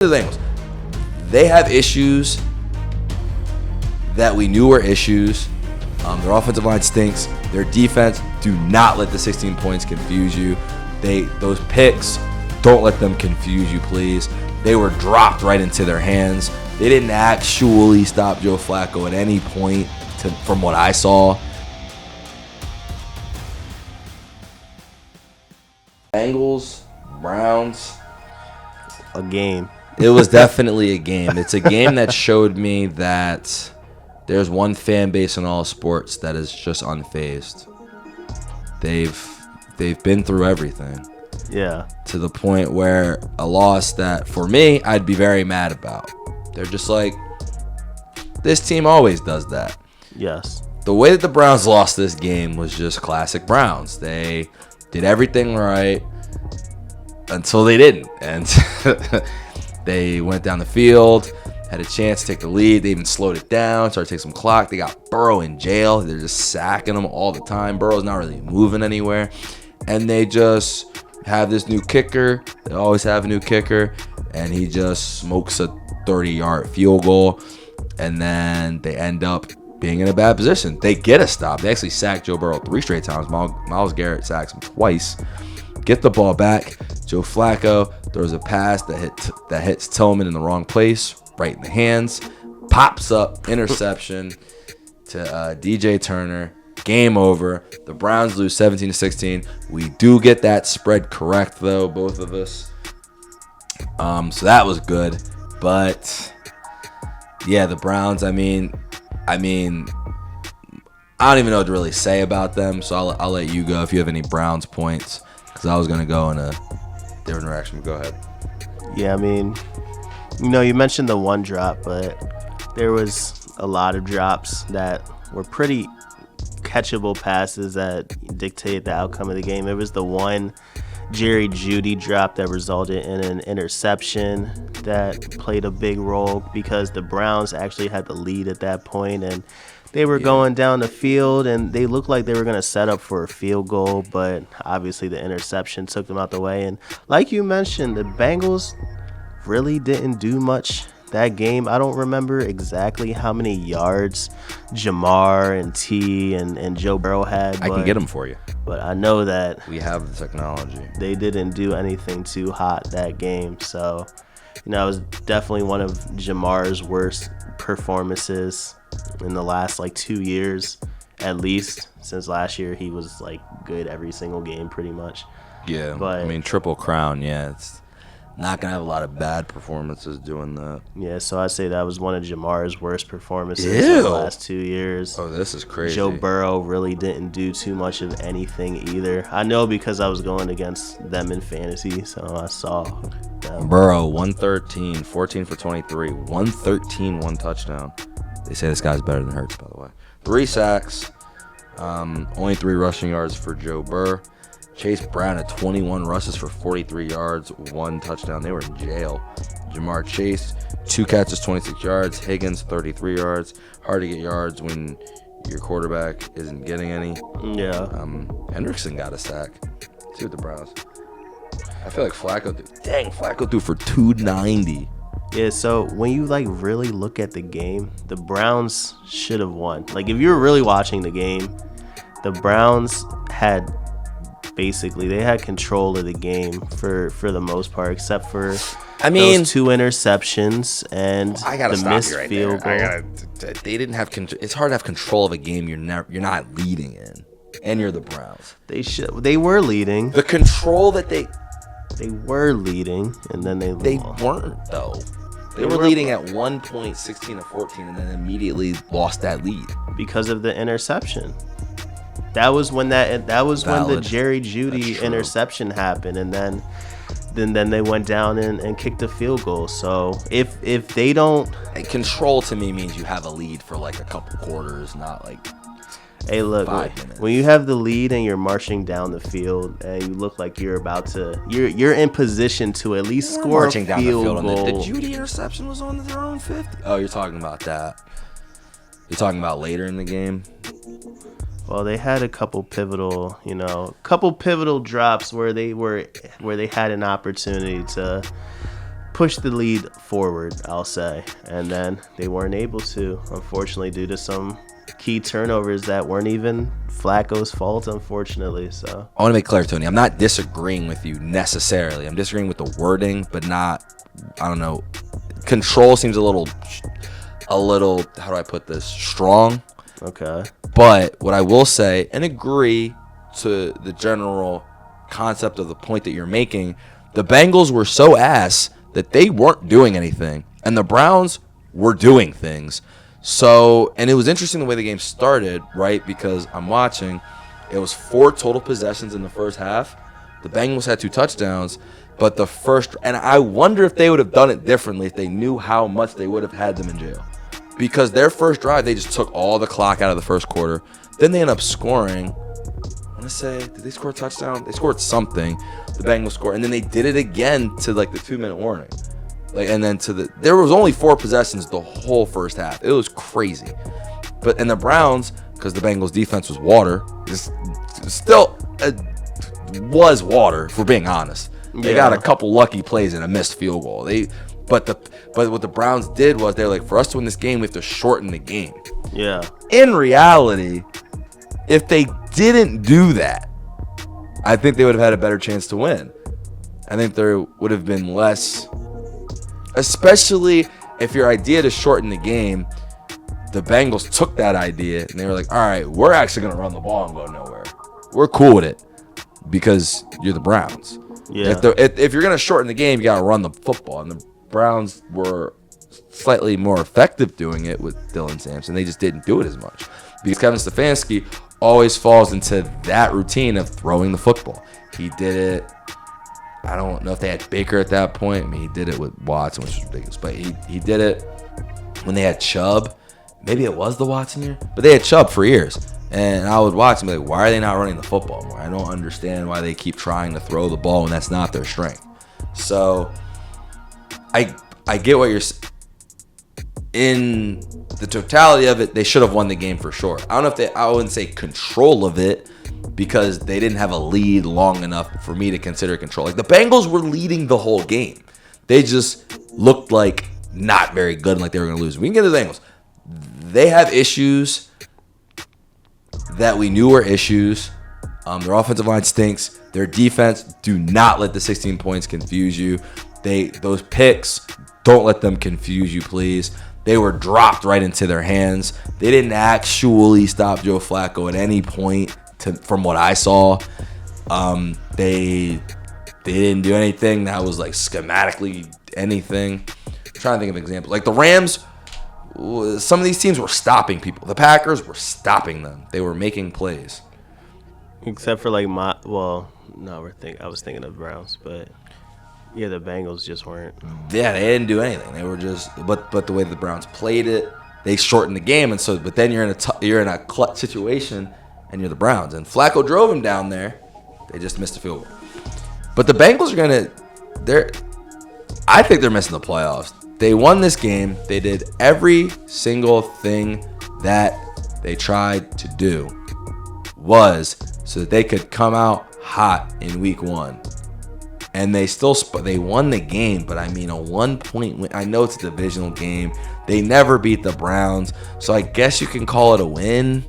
The Bengals, they have issues that we knew were issues. Their offensive line stinks. Their defense, do not let the 16 points confuse you. Those picks, don't let them confuse you, please. They were dropped right into their hands. They didn't actually stop Joe Flacco at any point from what I saw. Bengals, Browns. A game. It was definitely a game. It's a game that showed me that there's one fan base in all sports that is just unfazed. They've been through everything. Yeah. To the point where a loss that, for me, I'd be very mad about. They're just like, this team always does that. Yes. The way that the Browns lost this game was just classic Browns. They did everything right until they didn't. And they went down the field, had a chance to take the lead. They even slowed it down, started to take some clock. They got Burrow in jail. They're just sacking him all the time. Burrow's not really moving anywhere. And they just have this new kicker. They always have a new kicker. And he just smokes a 30-yard field goal. And then they end up being in a bad position. They get a stop. They actually sacked Joe Burrow 3 straight times. Myles Garrett sacks him twice. Get the ball back. Joe Flacco throws a pass that hits Tillman in the wrong place, right in the hands. Pops up, interception to DJ Turner. Game over. The Browns lose 17-16. We do get that spread correct, though, both of us. So that was good. But yeah, the Browns, I mean, I don't even know what to really say about them. So I'll let you go if you have any Browns points, because I was going to go in a different direction. Go ahead. Yeah, I mean, you mentioned the one drop, but there was a lot of drops that were pretty catchable passes that dictated the outcome of the game. It was the one Jerry Jeudy drop that resulted in an interception that played a big role, because the Browns actually had the lead at that point, and they were going down the field, and they looked like they were going to set up for a field goal, but obviously the interception took them out the way. And like you mentioned, the Bengals really didn't do much that game. I don't remember exactly how many yards Jamar and T and Joe Burrow had. I can get them for you. But I know that we have the technology. They didn't do anything too hot that game. So, it was definitely one of Jamar's worst performances in the last 2 years, at least. Since last year, he was good every single game pretty much. Yeah, but Triple Crown, yeah, it's not going to have a lot of bad performances doing that. Yeah, so I'd say that was one of Jamar's worst performances in the last 2 years. Oh, this is crazy. Joe Burrow really didn't do too much of anything either. I know, because I was going against them in fantasy, so I saw them. Burrow, 113, 14 for 23, 113, 1 touchdown. They say this guy's better than Hurts, by the way. 3 sacks, only 3 rushing yards for Joe Burrow. Chase Brown had 21 rushes for 43 yards, 1 touchdown. They were in jail. Jamar Chase, 2 catches, 26 yards. Higgins, 33 yards. Hard to get yards when your quarterback isn't getting any. Yeah. Hendrickson got a sack. See with the Browns. I feel like Flacco threw for 290. Yeah, so when you really look at the game, the Browns should have won. If you were really watching the game, the Browns had they had control of the game for the most part, except for those 2 interceptions and the missed field goal. They didn't have control. It's hard to have control of a game you're not leading in, and you're the Browns. They were leading. The control that they were leading, and then they weren't though. They were leading at 1 point, 16-14, and then immediately lost that lead because of the interception. That was when when the Jerry Jeudy interception happened, and then they went down and kicked a field goal. So if they don't, control to me means you have a lead for a couple quarters, not hey, look, 5 minutes. When you have the lead and you're marching down the field and you look like you're about to, you're in position to at least score a field goal. The Jeudy interception was on their own 50. Oh, you're talking about that. You're talking about later in the game. Well, they had a couple pivotal drops where they had an opportunity to push the lead forward, I'll say. And then they weren't able to, unfortunately, due to some key turnovers that weren't even Flacco's fault, unfortunately. So I want to make clear, Tony, I'm not disagreeing with you necessarily. I'm disagreeing with the wording, but not, I don't know. Control seems a little, how do I put this? Strong. Okay. But what I will say, and agree to the general concept of the point that you're making, the Bengals were so ass that they weren't doing anything, and the Browns were doing things. So, and it was interesting the way the game started, right? Because I'm watching, it was 4 total possessions in the first half. The Bengals had 2 touchdowns, but the first, and I wonder if they would have done it differently if they knew how much they would have had them in jail. Because their first drive, they just took all the clock out of the first quarter. Then they ended up scoring. I want to say, did they score a touchdown? They scored something. The Bengals scored, and then they did it again to like the 2-minute warning. And then there was only 4 possessions the whole first half. It was crazy. And the Browns, because the Bengals defense was water, was water, if we're being honest. They got a couple lucky plays and a missed field goal. But what the Browns did was they're like, for us to win this game, we have to shorten the game. Yeah. In reality, if they didn't do that, I think they would have had a better chance to win. I think there would have been less, especially if your idea to shorten the game, the Bengals took that idea and they were like, all right, we're actually going to run the ball and go nowhere. We're cool with it because you're the Browns. Yeah. If you're going to shorten the game, you got to run the football. And the Browns were slightly more effective doing it with Dylan Sampson. They just didn't do it as much because Kevin Stefanski always falls into that routine of throwing the football. He did it. I don't know if they had Baker at that point. I mean, he did it with Watson, which was ridiculous. But he did it when they had Chubb. Maybe it was the Watson year, but they had Chubb for years. And I would watch and be like, why are they not running the football more? I don't understand why they keep trying to throw the ball when that's not their strength. So I get what you're saying. In the totality of it, they should have won the game for sure. I don't know if I wouldn't say control of it because they didn't have a lead long enough for me to consider control. Like the Bengals were leading the whole game. They just looked like not very good and like they were going to lose. We can get to the Bengals. They have issues that we knew were issues. Their offensive line stinks. Their defense, do not let the 16 points confuse you. Those picks, don't let them confuse you, please. They were dropped right into their hands. They didn't actually stop Joe Flacco at any point from what I saw. They didn't do anything that was like schematically anything. I'm trying to think of examples. Like the Rams, some of these teams were stopping people. The Packers were stopping them. They were making plays. Except for like I was thinking of Browns, but yeah, the Bengals just weren't. Yeah, they didn't do anything. They were just, but the way the Browns played it, they shortened the game, and so. But then you're in a clutch situation, and you're the Browns, and Flacco drove him down there. They just missed a field goal. But the Bengals I think they're missing the playoffs. They won this game. They did every single thing that they tried to do was so that they could come out hot in week 1. And they won the game, but I mean a 1-point win. I know it's a divisional game. They never beat the Browns, so I guess you can call it a win.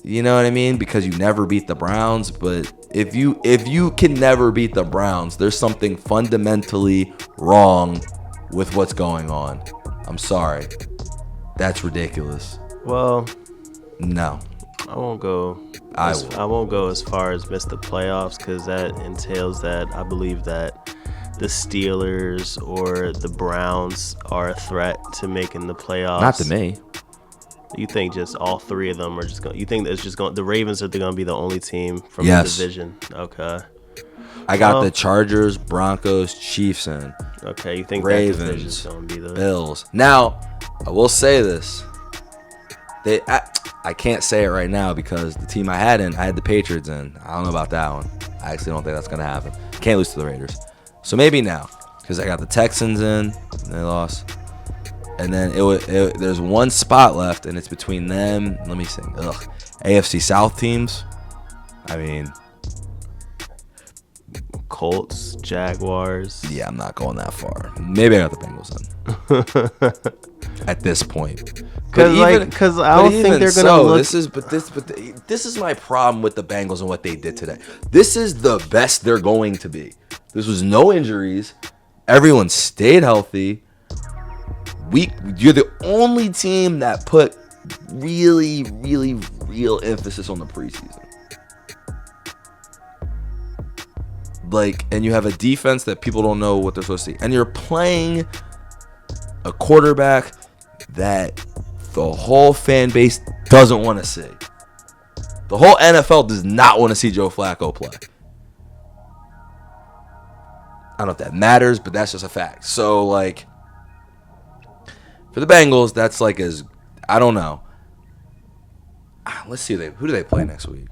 You know what I mean? Because you never beat the Browns. But if you can never beat the Browns, there's something fundamentally wrong with what's going on. I'm sorry. That's ridiculous. Well, no. I won't go as far as miss the playoffs because that entails that I believe that the Steelers or the Browns are a threat to making the playoffs. Not to me. You think just all 3 of them are just going? You think it's just going? The Ravens are going to be the only team from the division? Okay. I got the Chargers, Broncos, Chiefs in. Okay, you think Ravens, that division's going to be the Bills. Now, I will say this. I can't say it right now because the team I had the Patriots in. I don't know about that one. I actually don't think that's going to happen. Can't lose to the Raiders. So maybe now because I got the Texans in and they lost. And then there's one spot left and it's between them. Let me see. AFC South teams. I mean, Colts, Jaguars. Yeah, I'm not going that far. Maybe I got the Bengals then. At this point. Because I don't think they're gonna look. This is my problem with the Bengals and what they did today. This is the best they're going to be. This was no injuries. Everyone stayed healthy. You're the only team that put really, really, real emphasis on the preseason. And you have a defense that people don't know what they're supposed to see. And you're playing a quarterback that the whole fan base doesn't want to see. The whole NFL does not want to see Joe Flacco play. I don't know if that matters, but that's just a fact. So, for the Bengals, that's I don't know. Let's see who do they play next week?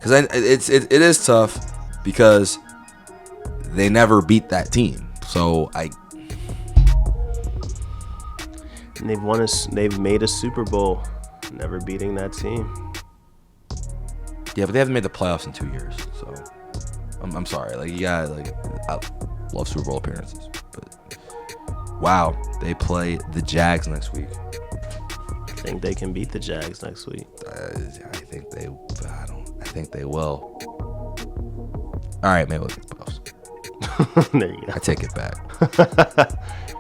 Because it is tough because they never beat that team. So and they've made a Super Bowl, never beating that team. Yeah, but they haven't made the playoffs in 2 years. So I'm sorry. I love Super Bowl appearances, but wow, they play the Jags next week. I think they can beat the Jags next week. I think they will. All right, maybe we'll get the playoffs. There you go. I take it back.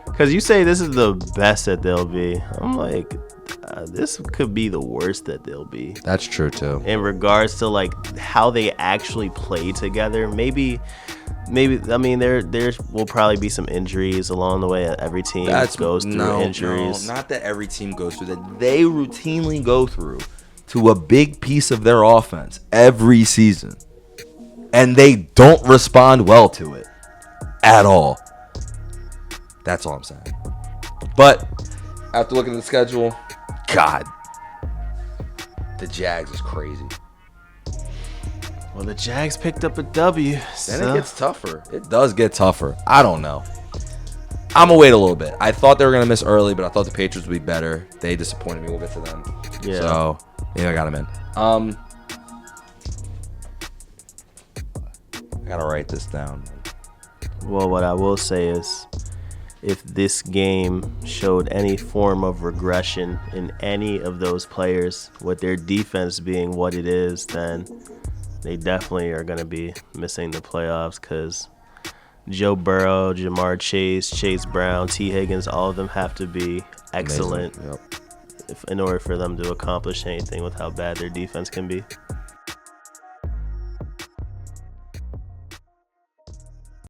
Because you say this is the best that they'll be. I'm like, this could be the worst that they'll be. That's true too. In regards to how they actually play together, maybe. I mean, there will probably be some injuries along the way. Every team goes through injuries. No, not that every team goes through that. They routinely go through to a big piece of their offense every season, and they don't respond well to it at all. That's all I'm saying. But after looking at the schedule, God, the Jags is crazy. Well, the Jags picked up a W. Then it gets tougher. It does get tougher. I don't know. I'm going to wait a little bit. I thought they were going to miss early, but I thought the Patriots would be better. They disappointed me. We'll get to them. Yeah. So, maybe I got them in. I got to write this down. Well, what I will say is, if this game showed any form of regression in any of those players, with their defense being what it is, then they definitely are going to be missing the playoffs because Joe Burrow, Jamar Chase, Chase Brown, T. Higgins, all of them have to be excellent in order for them to accomplish anything with how bad their defense can be.